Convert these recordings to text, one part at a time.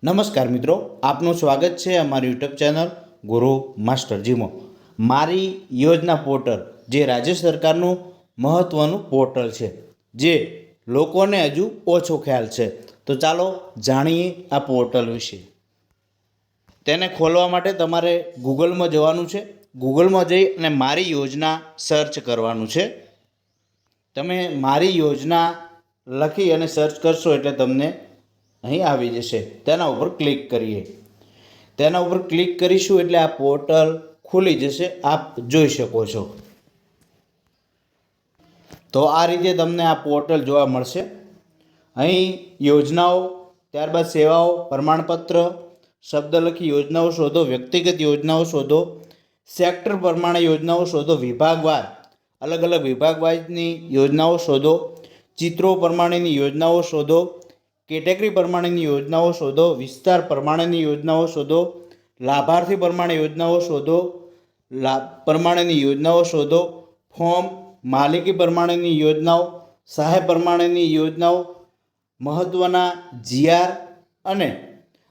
નમસ્કાર મિત્રો, આપનું સ્વાગત છે અમારી યુટ્યુબ ચેનલ ગુરુ માસ્ટર જીમો. મારી યોજના પોર્ટલ જે રાજ્ય સરકારનું મહત્ત્વનું પોર્ટલ છે, જે લોકોને હજુ ઓછો ખ્યાલ છે. તો ચાલો જાણીએ આ પોર્ટલ વિશે. તેને ખોલવા માટે તમારે ગૂગલમાં જવાનું છે. ગૂગલમાં જઈ અને મારી યોજના સર્ચ કરવાનું છે. તમે મારી યોજના લખી અને સર્ચ કરશો એટલે તમને અહીં આવી જશે. તેના ઉપર ક્લિક કરીએ. તેના ઉપર ક્લિક કરીશું એટલે આ પોર્ટલ ખુલી જશે. આપ જોઈ શકો છો. તો આ રીતે તમને આ પોર્ટલ જોવા મળશે. અહીં યોજનાઓ, ત્યારબાદ સેવાઓ, પ્રમાણપત્ર, શબ્દ લખી યોજનાઓ શોધો, વ્યક્તિગત યોજનાઓ શોધો, સેક્ટર પ્રમાણે યોજનાઓ શોધો, વિભાગવાર અલગ અલગ વિભાગવાઇઝની યોજનાઓ શોધો, ચિત્રો પ્રમાણેની યોજનાઓ શોધો, કેટેગરી પ્રમાણેની યોજનાઓ શોધો, વિસ્તાર પ્રમાણેની યોજનાઓ શોધો, લાભાર્થી પ્રમાણે યોજનાઓ શોધો, પ્રમાણેની યોજનાઓ શોધો, ફોર્મ, માલિકી પ્રમાણેની યોજનાઓ, સહાય પ્રમાણેની યોજનાઓ, મહત્ત્વના જીઆર અને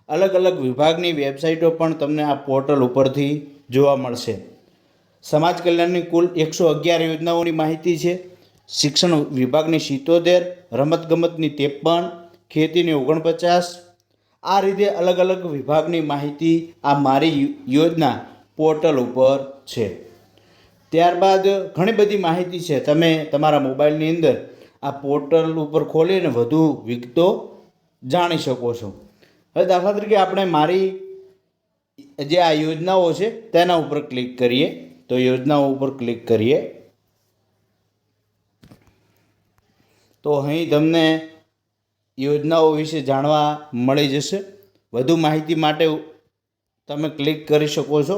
અલગ અલગ વિભાગની વેબસાઇટો પણ તમને આ પોર્ટલ ઉપરથી જોવા મળશે. સમાજ કલ્યાણની કુલ 111 યોજનાઓની માહિતી છે. શિક્ષણ વિભાગની 77, રમતગમતની 53, ખેતીની 49. આ રીતે અલગ અલગ વિભાગની માહિતી આ મારી યોજના પોર્ટલ ઉપર છે. ત્યારબાદ ઘણી બધી માહિતી છે. તમે તમારા મોબાઈલની અંદર આ પોર્ટલ ઉપર ખોલીને વધુ વિગતો જાણી શકો છો. હવે દાખલા તરીકે આપણે મારી જે આ યોજનાઓ છે તેના ઉપર ક્લિક કરીએ. તો યોજનાઓ ઉપર ક્લિક કરીએ તો અહીં તમને યોજનાઓ વિશે જાણવા મળી જશે. વધુ માહિતી માટે તમે ક્લિક કરી શકો છો.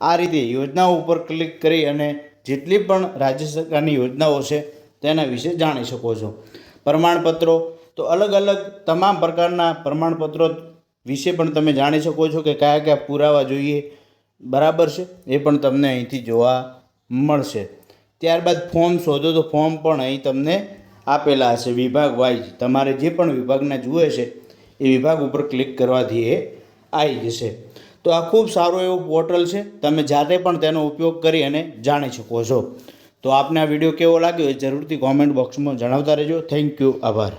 આ રીતે યોજનાઓ ઉપર ક્લિક કરી અને જેટલી પણ રાજ્ય સરકારની યોજનાઓ છે તેના વિશે જાણી શકો છો. પ્રમાણપત્રો, તો અલગ અલગ તમામ પ્રકારના પ્રમાણપત્રો વિશે પણ તમે જાણી શકો છો કે કયા કયા પુરાવા જોઈએ, બરાબર છે, એ પણ તમને અહીંથી જોવા મળશે. ત્યારબાદ ફોર્મ શોધો, તો ફોર્મ પણ અહીં તમને આપેલા હશે વિભાગ વાઇઝ. તમારે જે પણ વિભાગના જુએ છે એ વિભાગ ઉપર ક્લિક કરવાથી એ આવી જશે. તો આ ખૂબ સારું એવું પોર્ટલ છે. તમે જાતે પણ તેનો ઉપયોગ કરી અને જાણી શકો છો. તો આપને આ વિડીયો કેવો લાગ્યો એ જરૂરથી કોમેન્ટ બોક્સમાં જણાવતા રહેજો. થેન્ક યુ, આભાર.